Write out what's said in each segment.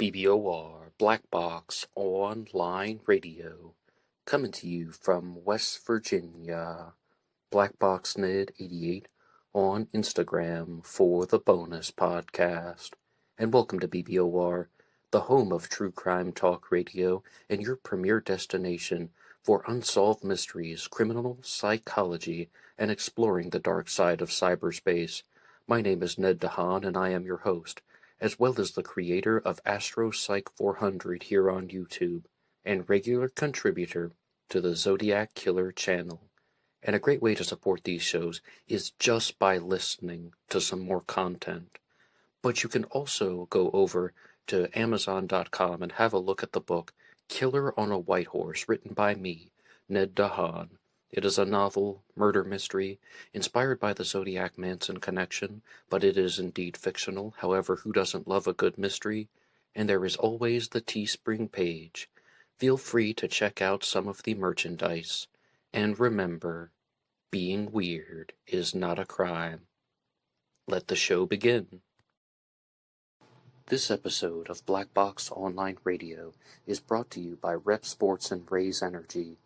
BBOR Black Box Online Radio, coming to you from West Virginia. BlackBoxNed88 on Instagram for the bonus podcast. And welcome to BBOR, the home of true crime talk radio and your premier destination for unsolved mysteries, criminal psychology, and exploring the dark side of cyberspace. My name is Ned DeHaan, and I am your host, as well as the creator of AstroPsych 400 here on YouTube, and regular contributor to the ZODIAC Killer channel. And a great way to support these shows is just by listening to some more content. But you can also go over to Amazon.com and have a look at the book Killer on a White Horse, written by me, Ned DeHaan. It is a novel, murder mystery, inspired by the Zodiac Manson connection, but it is indeed fictional. However, who doesn't love a good mystery? And there is always the TeeSpring page. Feel free to check out some of the merchandise. And remember, being weird is not a crime. Let the show begin. This episode of Black Box Online Radio is brought to you by Rep Sports and Raze Energy.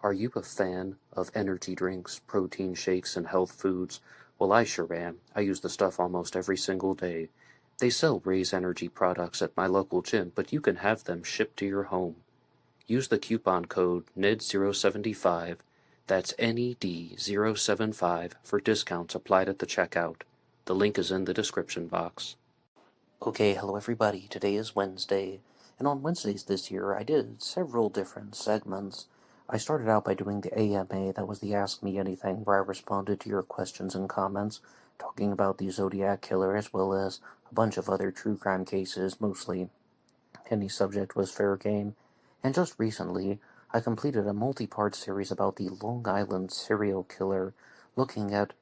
Are you a fan of energy drinks, protein shakes, and health foods? Well, I sure am. I use the stuff almost every single day. They sell Raze Energy products at my local gym, but you can have them shipped to your home. Use the coupon code NED075, that's NED075, for discounts applied at the checkout. The link is in the description box. Okay, hello everybody. Today is Wednesday, and on Wednesdays this year I did several different segments. I started out by doing the AMA, that was the Ask Me Anything, where I responded to your questions and comments, talking about the Zodiac Killer as well as a bunch of other true crime cases. Mostly any subject was fair game. And just recently, I completed a multi-part series about the Long Island serial killer, looking at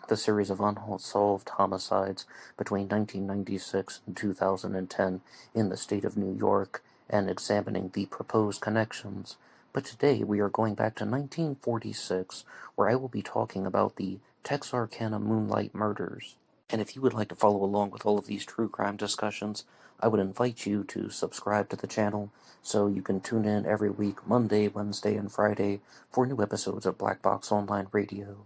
the series of unsolved homicides between 1996 and 2010 in the state of New York, and examining the proposed connections. But today we are going back to 1946, where I will be talking about the Texarkana Moonlight murders. And if you would like to follow along with all of these true crime discussions, I would invite you to subscribe to the channel so you can tune in every week, Monday, Wednesday, and Friday, for new episodes of Black Box Online Radio.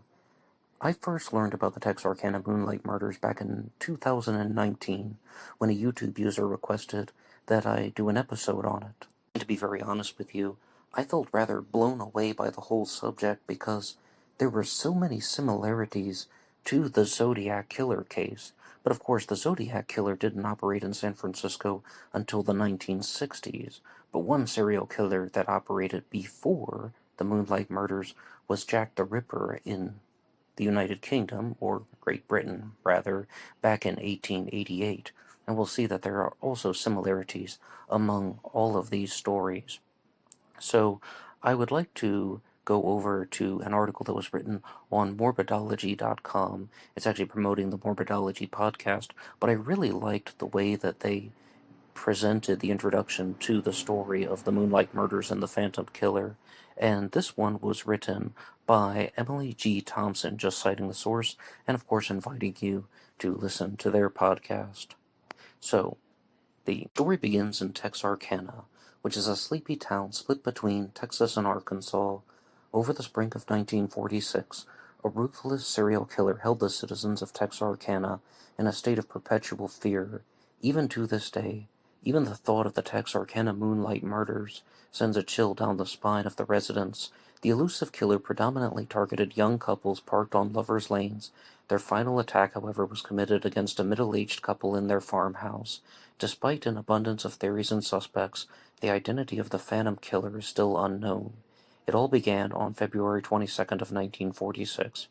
I first learned about the Texarkana Moonlight murders back in 2019, when a YouTube user requested that I do an episode on it. And to be very honest with you, I felt rather blown away by the whole subject because there were so many similarities to the Zodiac Killer case. But of course, the Zodiac Killer didn't operate in San Francisco until the 1960s. But one serial killer that operated before the Moonlight murders was Jack the Ripper in the United Kingdom, or Great Britain, rather, back in 1888. And we'll see that there are also similarities among all of these stories. So I would like to go over to an article that was written on morbidology.com. It's actually promoting the Morbidology podcast, but I really liked the way that they presented the introduction to the story of the Moonlight murders and the Phantom Killer. And this one was written by Emily G. Thompson, just citing the source, and of course inviting you to listen to their podcast. So, the story begins in Texarkana, which is a sleepy town split between Texas and Arkansas. Over the spring of 1946, a ruthless serial killer held the citizens of Texarkana in a state of perpetual fear. Even to this day, even the thought of the Texarkana Moonlight murders sends a chill down the spine of the residents. The elusive killer predominantly targeted young couples parked on lovers' lanes. Their final attack, however, was committed against a middle-aged couple in their farmhouse. Despite an abundance of theories and suspects, the identity of the Phantom Killer is still unknown. It all began on February 22nd of 1946,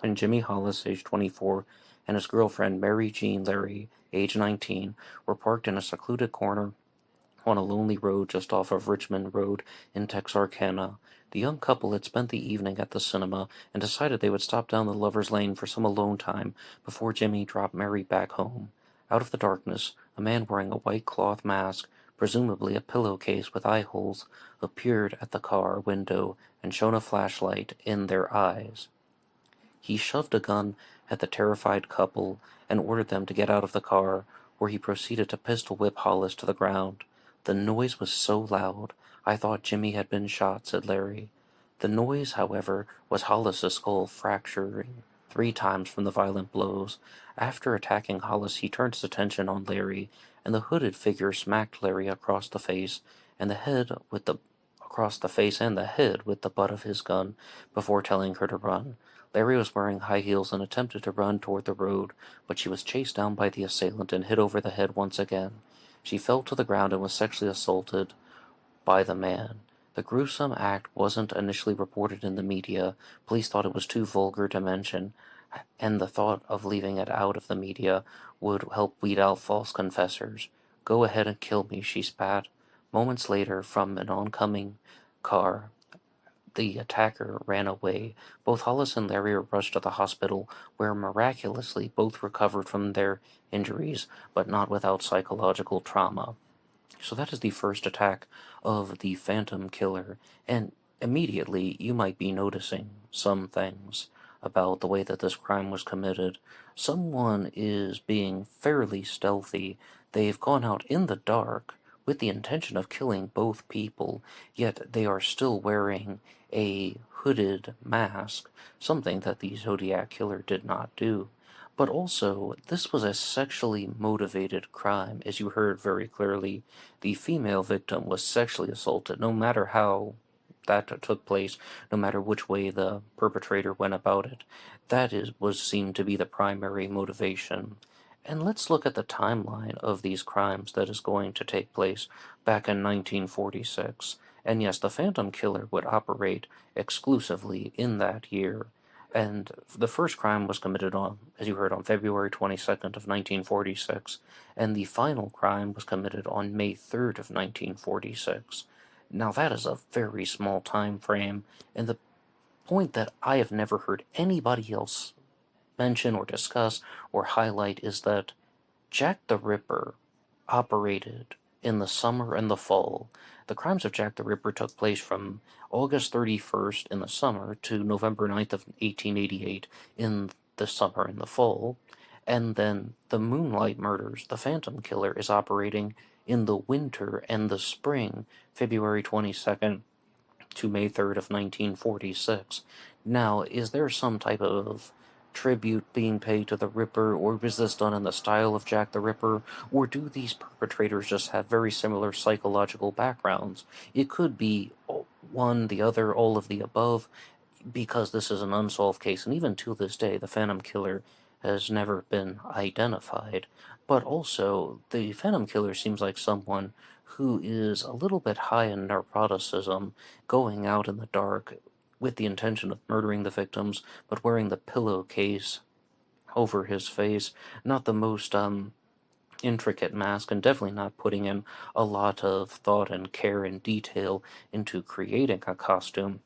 when Jimmy Hollis, age 24, and his girlfriend Mary Jean Larry, age 19, were parked in a secluded corner on a lonely road just off of Richmond Road in Texarkana. The young couple had spent the evening at the cinema and decided they would stop down the Lover's Lane for some alone time before Jimmy dropped Mary back home. Out of the darkness, a man wearing a white cloth mask, presumably a pillowcase with eye holes, appeared at the car window and shone a flashlight in their eyes. He shoved a gun at the terrified couple and ordered them to get out of the car, where he proceeded to pistol whip Hollis to the ground. The noise was so loud, I thought Jimmy had been shot, said Larry. The noise, however, was Hollis's skull fracturing 3 times from the violent blows. After attacking Hollis, he turned his attention on Larry, and the hooded figure smacked Larry across the face and the head with the butt of his gun before telling her to run. Larry was wearing high heels and attempted to run toward the road, but she was chased down by the assailant and hit over the head once again. She fell to the ground and was sexually assaulted by the man. The gruesome act wasn't initially reported in the media. Police thought it was too vulgar to mention, and the thought of leaving it out of the media would help weed out false confessors. Go ahead and kill me, she spat. Moments later, from an oncoming car, the attacker ran away. Both Hollis and Larry were rushed to the hospital, where miraculously both recovered from their injuries, but not without psychological trauma. So that is the first attack of the Phantom Killer, and immediately you might be noticing some things about the way that this crime was committed. Someone is being fairly stealthy. They've gone out in the dark with the intention of killing both people, yet they are still wearing a hooded mask, something that the ZODIAC killer did not do. But also, this was a sexually motivated crime, as you heard very clearly. The female victim was sexually assaulted, no matter how that took place, no matter which way the perpetrator went about it. Was seen to be the primary motivation. And let's look at the timeline of these crimes that is going to take place back in 1946. And yes, the Phantom Killer would operate exclusively in that year. And the first crime was committed on, as you heard, on February 22nd of 1946, and the final crime was committed on May 3rd of 1946. Now that is a very small time frame, and the point that I have never heard anybody else mention or discuss or highlight is that Jack the Ripper operated in the summer and the fall. The crimes of Jack the Ripper took place from August 31st in the summer to November 9th of 1888 in the summer and the fall. And then the Moonlight murders, the Phantom Killer, is operating in the winter and the spring, February 22nd to May 3rd of 1946. Now, is there some type of tribute being paid to the Ripper, or was this done in the style of Jack the Ripper, or do these perpetrators just have very similar psychological backgrounds? It could be one, the other, all of the above, because this is an unsolved case, and even to this day, the Phantom Killer has never been identified. But also, the Phantom Killer seems like someone who is a little bit high in neuroticism, going out in the dark with the intention of murdering the victims, but wearing the pillowcase over his face. Not the most intricate mask, and definitely not putting in a lot of thought and care and detail into creating a costume,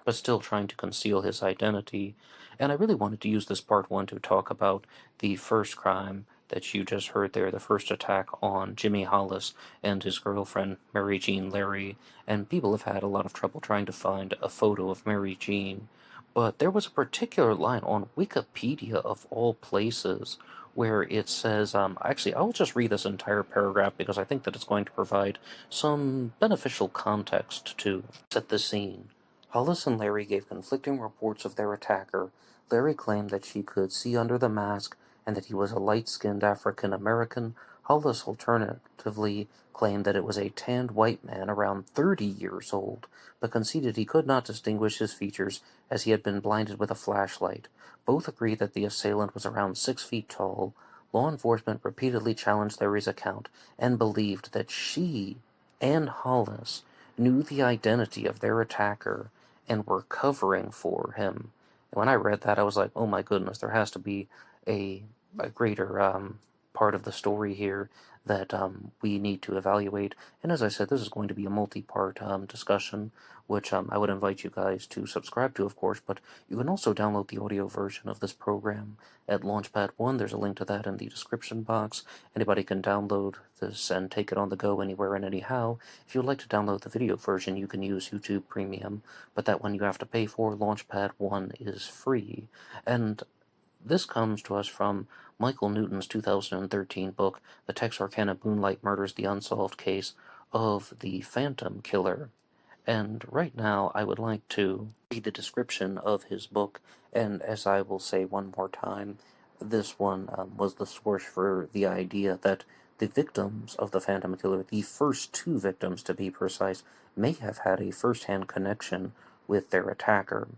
but still trying to conceal his identity. And I really wanted to use this part 1 to talk about the first crime that you just heard there, the first attack on Jimmy Hollis and his girlfriend, Mary Jean Larry. And people have had a lot of trouble trying to find a photo of Mary Jean. But there was a particular line on Wikipedia, of all places, where it says, actually, I'll just read this entire paragraph because I think that it's going to provide some beneficial context to set the scene. Hollis and Larry gave conflicting reports of their attacker. Larry claimed that she could see under the mask and that he was a light-skinned African-American. Hollis alternatively claimed that it was a tanned white man around 30 years old, but conceded he could not distinguish his features as he had been blinded with a flashlight. Both agreed that the assailant was around 6 feet tall. Law enforcement repeatedly challenged Larry's account and believed that she and Hollis knew the identity of their attacker and were covering for him. And when I read that, I was like, oh my goodness, there has to be a greater part of the story here that we need to evaluate. And as I said, this is going to be a multi-part discussion, which I would invite you guys to subscribe to, of course, but you can also download the audio version of this program at LaunchPad 1. There's a link to that in the description box. Anybody can download this and take it on the go anywhere and anyhow. If you would like to download the video version, you can use YouTube Premium, but that one you have to pay for. LaunchPad 1 is free. And this comes to us from Michael Newton's 2013 book, The Texarkana Moonlight Murders: The Unsolved Case of the Phantom Killer. And right now I would like to read the description of his book, and as I will say one more time, this one was the source for the idea that the victims of the Phantom Killer, the first two victims to be precise, may have had a first-hand connection with their attacker.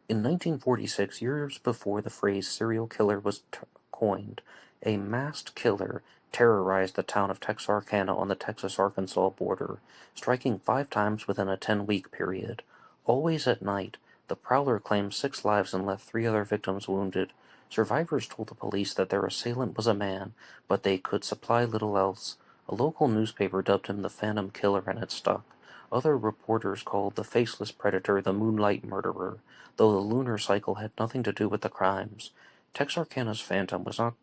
In 1946, years before the phrase serial killer was coined, a masked killer terrorized the town of Texarkana on the Texas-Arkansas border, striking 5 times within a 10-week period. Always at night, the prowler claimed 6 lives and left 3 other victims wounded. Survivors told the police that their assailant was a man, but they could supply little else. A local newspaper dubbed him the Phantom Killer, and it stuck. Other reporters called the faceless predator the Moonlight Murderer, though the lunar cycle had nothing to do with the crimes. Texarkana's Phantom was not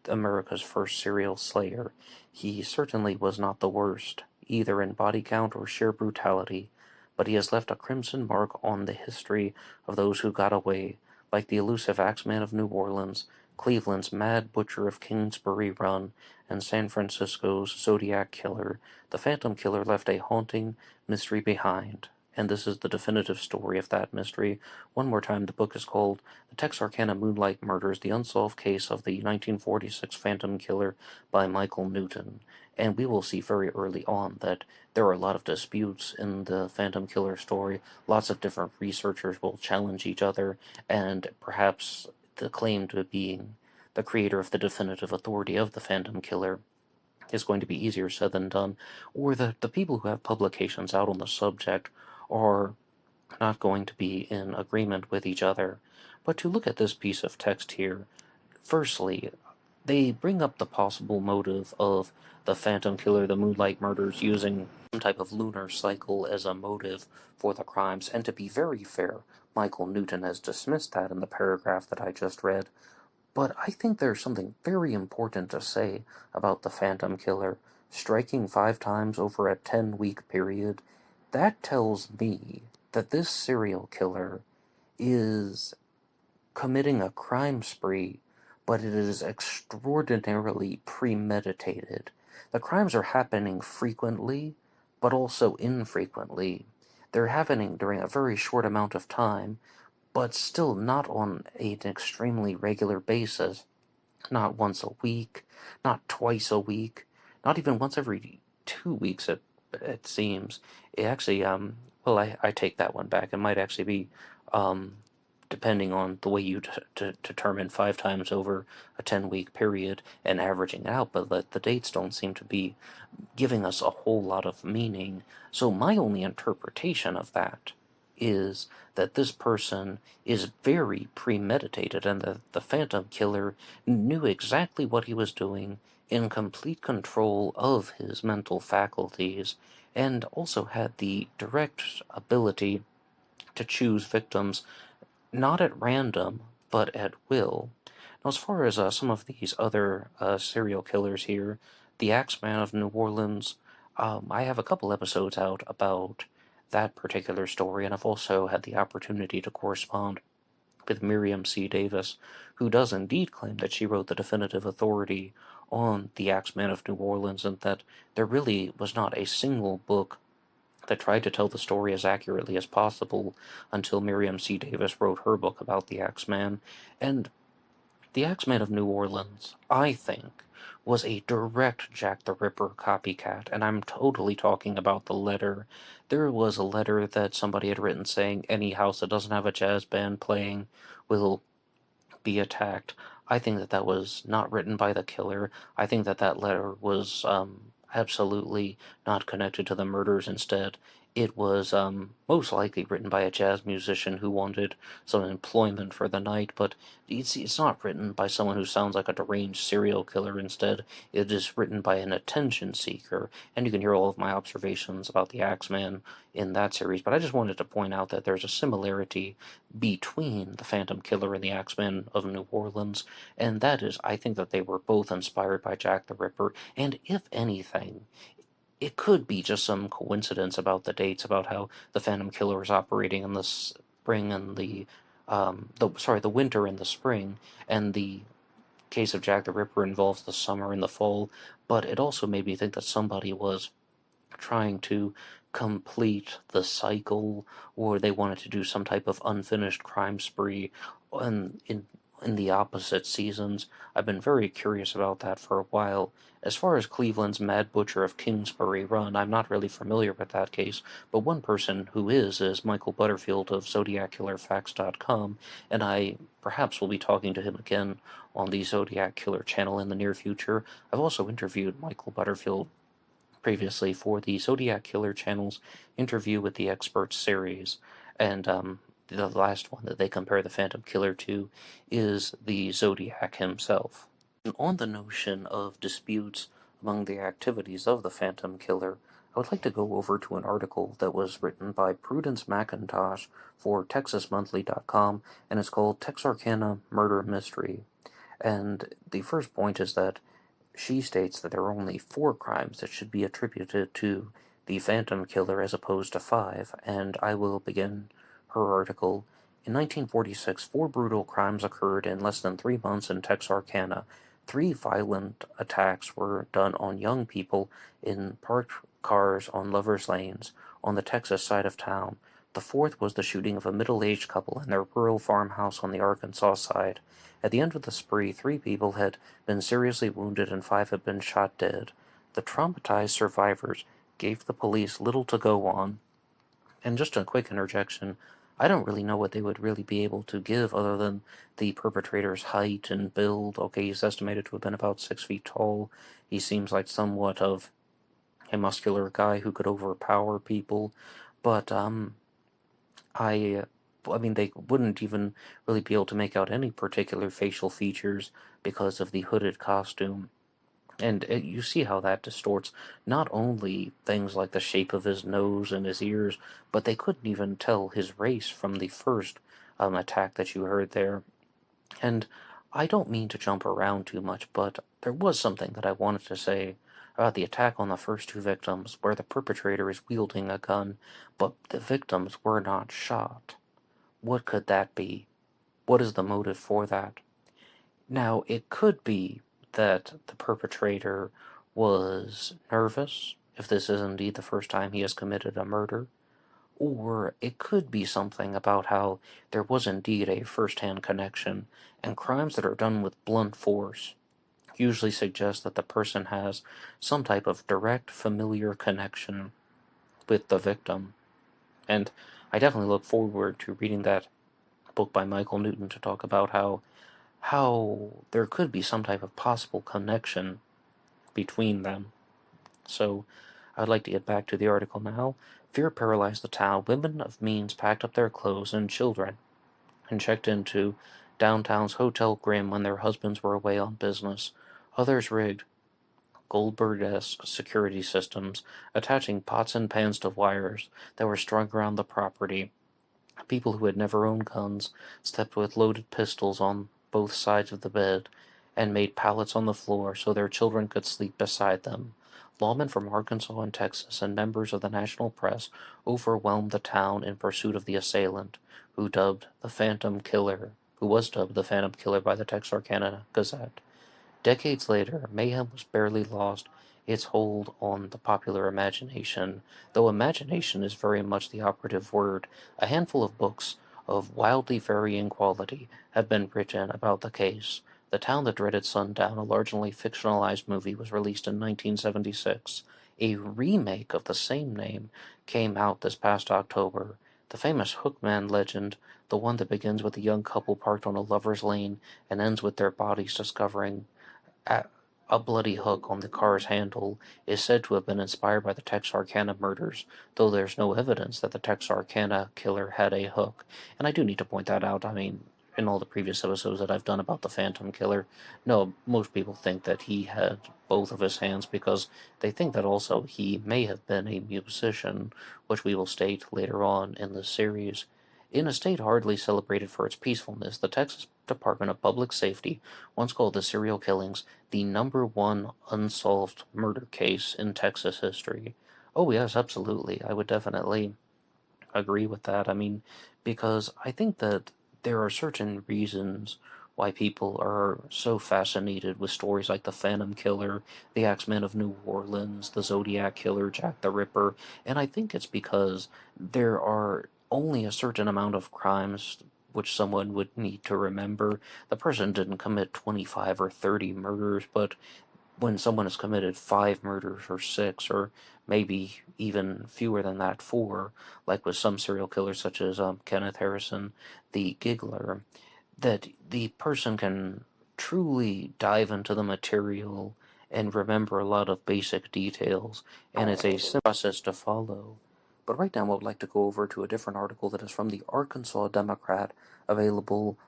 America's first serial slayer. He certainly was not the worst, either in body count or sheer brutality, but he has left a crimson mark on the history of those who got away, like the elusive Axeman of New Orleans, Cleveland's Mad Butcher of Kingsbury Run, and San Francisco's Zodiac Killer. The Phantom Killer left a haunting mystery behind, and this is the definitive story of that mystery. One more time, the book is called The Texarkana Moonlight Murders: The Unsolved Case of the 1946 Phantom Killer by Michael Newton. And we will see very early on that there are a lot of disputes in the Phantom Killer story. Lots of different researchers will challenge each other, and perhaps the claim to being the creator of the definitive authority of the Phantom Killer is going to be easier said than done, or the people who have publications out on the subject are not going to be in agreement with each other. But to look at this piece of text here, firstly, they bring up the possible motive of the Phantom Killer, the Moonlight Murders, using some type of lunar cycle as a motive for the crimes, and to be very fair, Michael Newton has dismissed that in the paragraph that I just read. But I think there's something very important to say about the Phantom Killer striking 5 times over a 10-week period. That tells me that this serial killer is committing a crime spree, but it is extraordinarily premeditated. The crimes are happening frequently, but also infrequently. They're happening during a very short amount of time, but still not on an extremely regular basis. Not once a week, not twice a week, not even once every 2 weeks, it seems. It actually, well, I take that one back. It might actually be, depending on the way you determine 5 times over a 10-week period and averaging it out, but the dates don't seem to be giving us a whole lot of meaning. So my only interpretation of that is that this person is very premeditated, and the Phantom Killer knew exactly what he was doing, in complete control of his mental faculties, and also had the direct ability to choose victims not at random, but at will. Now, as far as some of these other serial killers here, the Axeman of New Orleans, I have a couple episodes out about that particular story, and I've also had the opportunity to correspond with Miriam C. Davis, who does indeed claim that she wrote the definitive authority on the Axeman of New Orleans, and that there really was not a single book that tried to tell the story as accurately as possible until Miriam C. Davis wrote her book about the Axeman. And the Axeman of New Orleans, I think, was a direct Jack the Ripper copycat, and I'm totally talking about the letter. There was a letter that somebody had written saying any house that doesn't have a jazz band playing will be attacked. I think that that was not written by the killer. I think that that letter was absolutely not connected to the murders. Instead, it was most likely written by a jazz musician who wanted some employment for the night, but it's not written by someone who sounds like a deranged serial killer. Instead, it is written by an attention seeker, and you can hear all of my observations about the Axeman in that series, but I just wanted to point out that there's a similarity between the Phantom Killer and the Axeman of New Orleans, and that is, I think that they were both inspired by Jack the Ripper, and if anything, it could be just some coincidence about the dates, about how the Phantom Killer is operating in the spring and the winter and the spring, and the case of Jack the Ripper involves the summer and the fall, but it also made me think that somebody was trying to complete the cycle, or they wanted to do some type of unfinished crime spree in the opposite seasons. I've been very curious about that for a while. As far as Cleveland's Mad Butcher of Kingsbury Run, I'm not really familiar with that case, but one person who is Michael Butterfield of ZodiacKillerFacts.com, and I perhaps will be talking to him again on the Zodiac Killer channel in the near future. I've also interviewed Michael Butterfield previously for the Zodiac Killer channel's Interview with the Experts series, and the last one that they compare the Phantom Killer to is the Zodiac himself. And on the notion of disputes among the activities of the Phantom Killer, I would like to go over to an article that was written by Prudence McIntosh for TexasMonthly.com, and it's called Texarkana Murder Mystery. And the first point is that she states that there are only 4 crimes that should be attributed to the Phantom Killer as opposed to 5, and I will begin her article. In 1946, 4 brutal crimes occurred in less than 3 months in Texarkana. 3 violent attacks were done on young people in parked cars on lovers' lanes on the Texas side of town. The 4th was the shooting of a middle-aged couple in their rural farmhouse on the Arkansas side. At the end of the spree, 3 people had been seriously wounded and 5 had been shot dead. The traumatized survivors gave the police little to go on. And just a quick interjection, I don't really know what they would really be able to give other than the perpetrator's height and build. Okay, he's estimated to have been about 6 feet tall. He seems like somewhat of a muscular guy who could overpower people, but I mean, they wouldn't even really be able to make out any particular facial features because of the hooded costume. And you see how that distorts not only things like the shape of his nose and his ears, but they couldn't even tell his race from the first attack that you heard there. And I don't mean to jump around too much, but there was something that I wanted to say about the attack on the first 2 victims, where the perpetrator is wielding a gun, but the victims were not shot. What could that be? What is the motive for that? Now, it could be that the perpetrator was nervous, if this is indeed the first time he has committed a murder, or it could be something about how there was indeed a first-hand connection, and crimes that are done with blunt force usually suggest that the person has some type of direct familiar connection with the victim. And I definitely look forward to reading that book by Michael Newton to talk about how there could be some type of possible connection between them. So I'd like to get back to the article now. Fear paralyzed the town. Women of means packed up their clothes and children and checked into downtown's Hotel Grim when their husbands were away on business. Others rigged Goldberg-esque security systems, attaching pots and pans to wires that were strung around the property. People who had never owned guns slept with loaded pistols on both sides of the bed and made pallets on the floor so their children could sleep beside them. Lawmen from Arkansas and Texas and members of the national press overwhelmed the town in pursuit of the assailant, who was dubbed the Phantom Killer by the Texarkana Gazette. Decades later, mayhem was barely lost its hold on the popular imagination, though imagination is very much the operative word. A handful of books of wildly varying quality have been written about the case. The Town That Dreaded Sundown, a largely fictionalized movie, was released in 1976. A remake of the same name came out this past October. The famous Hookman legend, the one that begins with a young couple parked on a lover's lane and ends with their bodies discovering a bloody hook on the car's handle, is said to have been inspired by the Texarkana murders, though there's no evidence that the Texarkana killer had a hook. And I do need to point that out. I mean, in all the previous episodes that I've done about the Phantom Killer, no, most people think that he had both of his hands because they think that also he may have been a musician, which we will state later on in the series. In a state hardly celebrated for its peacefulness, the Texas Department of Public Safety once called the serial killings the #1 unsolved murder case in Texas history. Oh yes, absolutely. I would definitely agree with that. I mean, because I think that there are certain reasons why people are so fascinated with stories like the Phantom Killer, the Axeman of New Orleans, the Zodiac Killer, Jack the Ripper, and I think it's because there are only a certain amount of crimes which someone would need to remember. The person didn't commit 25 or 30 murders, but when someone has committed 5 murders or 6 or maybe even fewer than that, 4, like with some serial killers such as Kenneth Harrison, the Giggler, that the person can truly dive into the material and remember a lot of basic details, and it's a simple process to follow. But right now I would like to go over to a different article that is from the Arkansas Democrat, available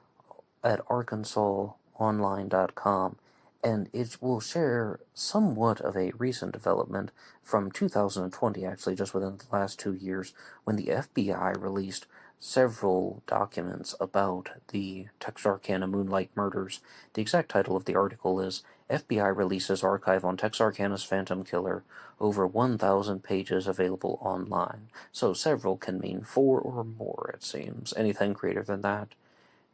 at arkansasonline.com, and it will share somewhat of a recent development from 2020, actually just within the last 2 years, when the FBI released several documents about the Texarkana Moonlight murders. The exact title of the article is FBI Releases Archive on Texarkana's Phantom Killer, over 1,000 pages available online. So several can mean 4 or more, it seems. Anything greater than that.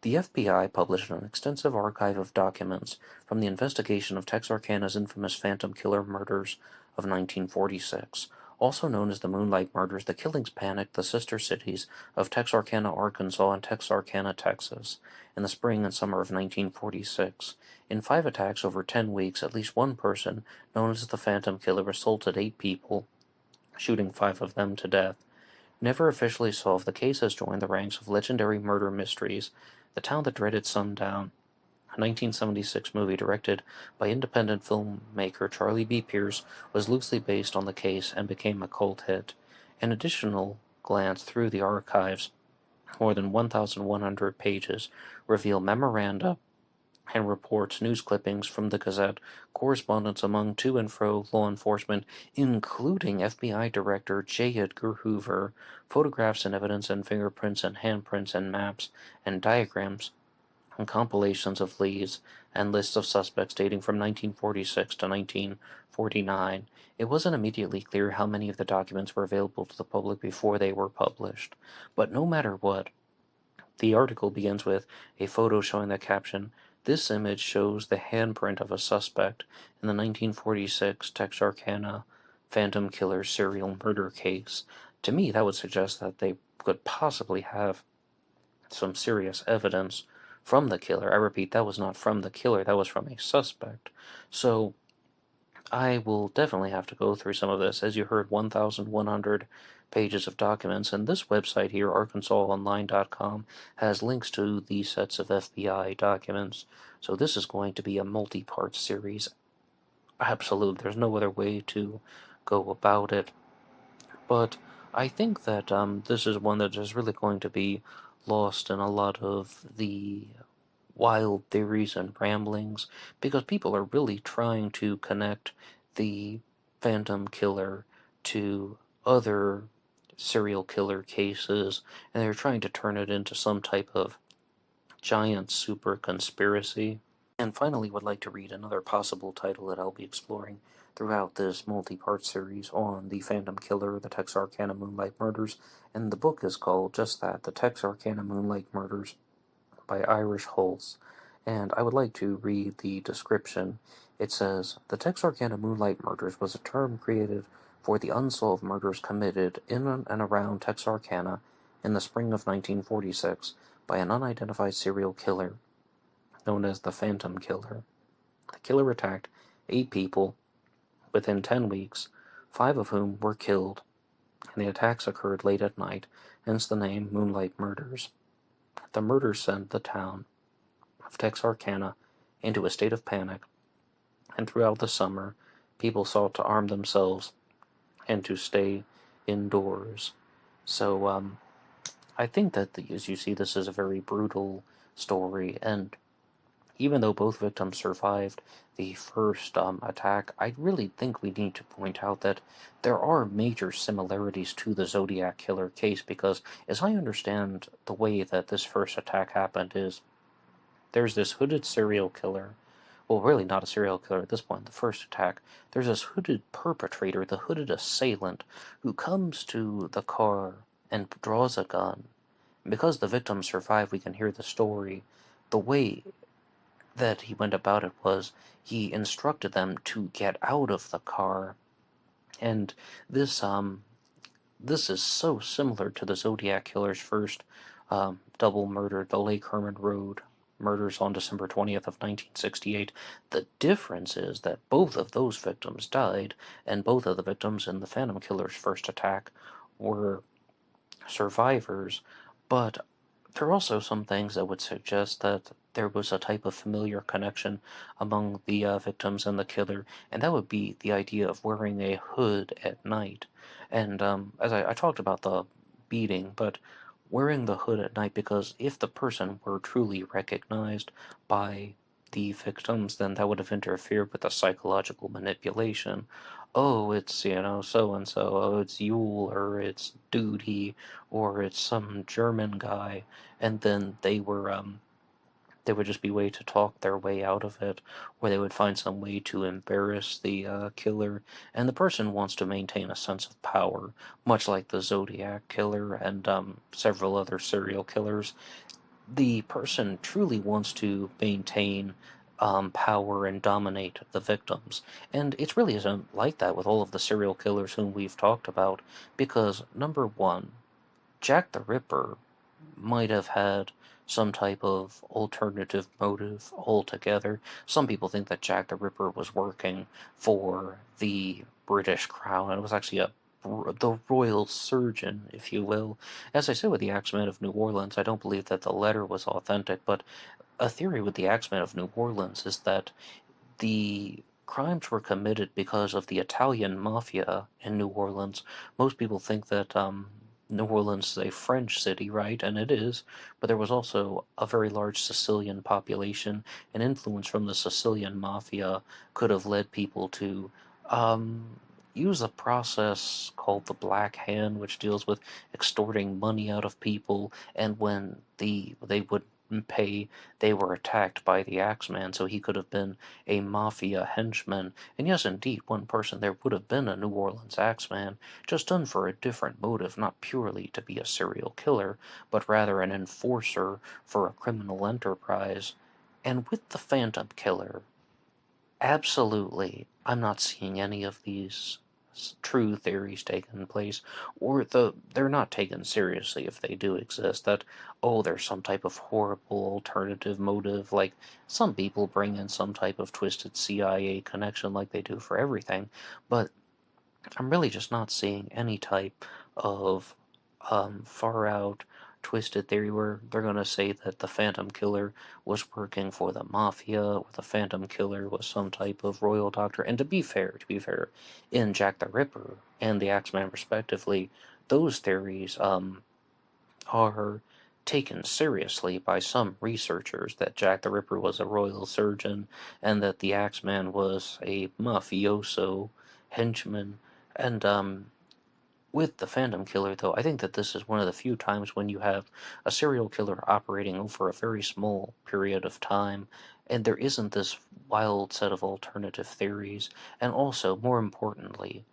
The FBI published an extensive archive of documents from the investigation of Texarkana's infamous Phantom Killer murders of 1946. Also known as the Moonlight Murders, the killings panicked the sister cities of Texarkana, Arkansas, and Texarkana, Texas, in the spring and summer of 1946. In 5 attacks over 10 weeks, at least one person, known as the Phantom Killer, assaulted 8 people, shooting 5 of them to death. Never officially solved, the case has joined the ranks of legendary murder mysteries. The Town That Dreaded Sundown, a 1976 movie directed by independent filmmaker Charlie B. Pierce, was loosely based on the case and became a cult hit. An additional glance through the archives, more than 1,100 pages, reveal memoranda and reports, news clippings from the Gazette, correspondence among to and fro law enforcement, including FBI Director J. Edgar Hoover, photographs and evidence and fingerprints and handprints and maps and diagrams and compilations of leads and lists of suspects dating from 1946 to 1949. It wasn't immediately clear how many of the documents were available to the public before they were published. But no matter what, the article begins with a photo showing the caption, "This image shows the handprint of a suspect in the 1946 Texarkana Phantom Killer serial murder case." To me, that would suggest that they could possibly have some serious evidence from the killer. I repeat, that was not from the killer, that was from a suspect. So I will definitely have to go through some of this. As you heard, 1,100 pages of documents, and this website here, arkansasonline.com, has links to these sets of FBI documents. So this is going to be a multi-part series. Absolutely, there's no other way to go about it. But I think that this is one that is really going to be lost in a lot of the wild theories and ramblings, because people are really trying to connect the Phantom Killer to other serial killer cases, and they're trying to turn it into some type of giant super conspiracy. And finally, would like to read another possible title that I'll be exploring throughout this multi-part series on the Phantom Killer, the Texarkana Moonlight Murders, and the book is called just that, The Texarkana Moonlight Murders by Irish Holtz. And I would like to read the description. It says, "The Texarkana Moonlight Murders was a term created for the unsolved murders committed in and around Texarkana in the spring of 1946 by an unidentified serial killer known as the Phantom Killer. The killer attacked 8 people within 10 weeks, 5 of whom were killed, and the attacks occurred late at night, hence the name Moonlight Murders. The murders sent the town of Texarkana into a state of panic, and throughout the summer, people sought to arm themselves and to stay indoors." So, I think that, as you see, this is a very brutal story, and even though both victims survived the first attack, I really think we need to point out that there are major similarities to the Zodiac Killer case, because as I understand the way that this first attack happened is there's this hooded serial killer, well, really not a serial killer at this point, the first attack. There's this hooded perpetrator, the hooded assailant, who comes to the car and draws a gun. And because the victims survive, we can hear the story. The way that he went about it was he instructed them to get out of the car. And this this is so similar to the Zodiac killer's first double murder, the Lake Herman Road murders on December 20th of 1968. The difference is that both of those victims died, and both of the victims in the Phantom Killer's first attack were survivors, but there are also some things that would suggest that there was a type of familiar connection among the victims and the killer, and that would be the idea of wearing a hood at night. And as I talked about the beating, but wearing the hood at night, because if the person were truly recognized by the victims, then that would have interfered with the psychological manipulation. Oh, it's, so and so. Oh, it's Yule, or it's Duty, or it's some German guy, and then they would just be way to talk their way out of it, or they would find some way to embarrass the killer, and the person wants to maintain a sense of power, much like the Zodiac killer and several other serial killers. The person truly wants to maintain power and dominate the victims. And it really isn't like that with all of the serial killers whom we've talked about, because number one, Jack the Ripper might have had some type of alternative motive altogether. Some people think that Jack the Ripper was working for the British Crown, and it was actually the royal surgeon, if you will. As I said with the Axeman of New Orleans, I don't believe that the letter was authentic, but a theory with the Axeman of New Orleans is that the crimes were committed because of the Italian mafia in New Orleans. Most people think that New Orleans is a French city, right? And it is, but there was also a very large Sicilian population, and influence from the Sicilian mafia could have led people to um, use a process called the Black Hand, which deals with extorting money out of people, and when they would pay, they were attacked by the Axeman, so he could have been a mafia henchman. And yes, indeed, one person there would have been a New Orleans Axeman, just done for a different motive, not purely to be a serial killer, but rather an enforcer for a criminal enterprise. And with the Phantom Killer, absolutely, I'm not seeing any of these true theories taking place, or they're not taken seriously if they do exist. That, oh, there's some type of horrible alternative motive, like some people bring in some type of twisted CIA connection like they do for everything, but I'm really just not seeing any type of far out twisted theory where they're going to say that the Phantom Killer was working for the mafia, or the Phantom Killer was some type of royal doctor. And to be fair, in Jack the Ripper and the Axeman respectively, those theories are taken seriously by some researchers, that Jack the Ripper was a royal surgeon and that the Axeman was a mafioso henchman. And with the Phantom Killer, though, I think that this is one of the few times when you have a serial killer operating over a very small period of time, and there isn't this wild set of alternative theories. And also, more importantly,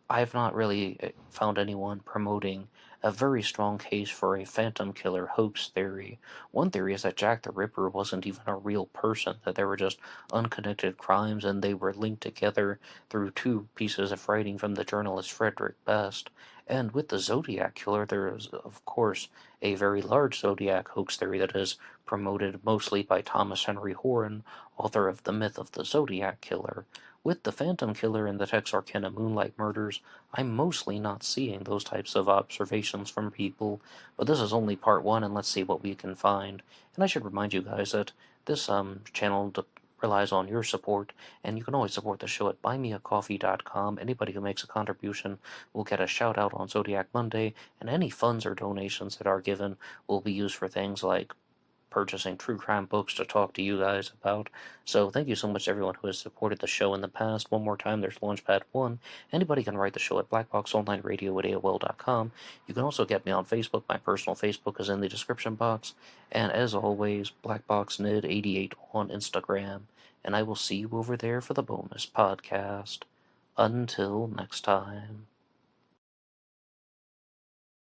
I've not really found anyone promoting a very strong case for a Phantom Killer hoax theory. One theory is that Jack the Ripper wasn't even a real person, that there were just unconnected crimes and they were linked together through two pieces of writing from the journalist Frederick Best. And with the Zodiac Killer, there is, of course, a very large Zodiac hoax theory that is promoted mostly by Thomas Henry Horan, author of The Myth of the Zodiac Killer. With the Phantom Killer and the Texarkana Moonlight murders, I'm mostly not seeing those types of observations from people, but this is only part one, and let's see what we can find. And I should remind you guys that this channel relies on your support, and you can always support the show at BuyMeACoffee.com. Anybody who makes a contribution will get a shout out on Zodiac Monday, and any funds or donations that are given will be used for things like purchasing true crime books to talk to you guys about. So thank you so much to everyone who has supported the show in the past. One more time, there's LaunchPad 1. Anybody can write the show at BlackBoxOnlineRadio at AOL.com. You can also get me on Facebook. My personal Facebook is in the description box. And as always, BlackBoxNid88 on Instagram. And I will see you over there for the bonus podcast. Until next time.